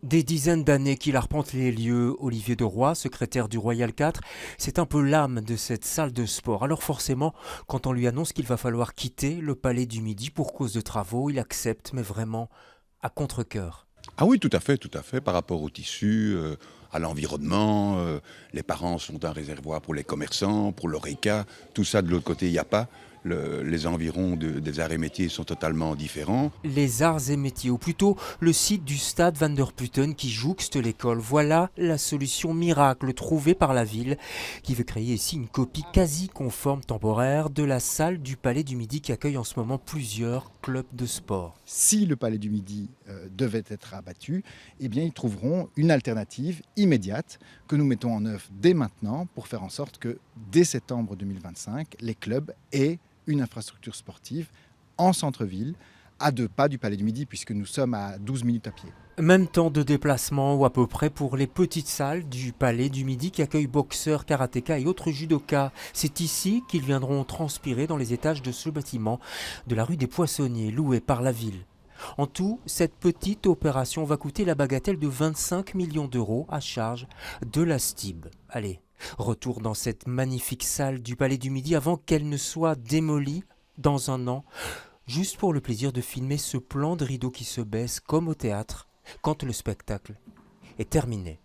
Des dizaines d'années qu'il arpente les lieux, Olivier Deroy, secrétaire du Royal 4, c'est un peu l'âme de cette salle de sport. Alors forcément, quand on lui annonce qu'il va falloir quitter le Palais du Midi pour cause de travaux, il accepte, mais vraiment à contre-cœur. Ah oui, tout à fait, par rapport au tissu, à l'environnement. Les parents sont un réservoir pour les commerçants, pour l'ORECA. Tout ça, de l'autre côté, il n'y a pas. Les environs des arts et métiers sont totalement différents. Les arts et métiers, ou plutôt le site du stade Van der Putten qui jouxte l'école. Voilà la solution miracle trouvée par la ville qui veut créer ici une copie quasi conforme temporaire de la salle du Palais du Midi qui accueille en ce moment plusieurs clubs de sport. Si le Palais du Midi devait être abattu, eh bien, ils trouveront une alternative immédiate que nous mettons en œuvre dès maintenant pour faire en sorte que dès septembre 2025, les clubs aient une infrastructure sportive en centre-ville, à 2 pas du Palais du Midi, puisque nous sommes à 12 minutes à pied. Même temps de déplacement ou à peu près pour les petites salles du Palais du Midi qui accueillent boxeurs, karatékas et autres judokas. C'est ici qu'ils viendront transpirer dans les étages de ce bâtiment de la rue des Poissonniers, loué par la ville. En tout, cette petite opération va coûter la bagatelle de 25 millions d'euros à charge de la STIB. Allez, retour dans cette magnifique salle du Palais du Midi avant qu'elle ne soit démolie dans un an, juste pour le plaisir de filmer ce plan de rideau qui se baisse comme au théâtre quand le spectacle est terminé.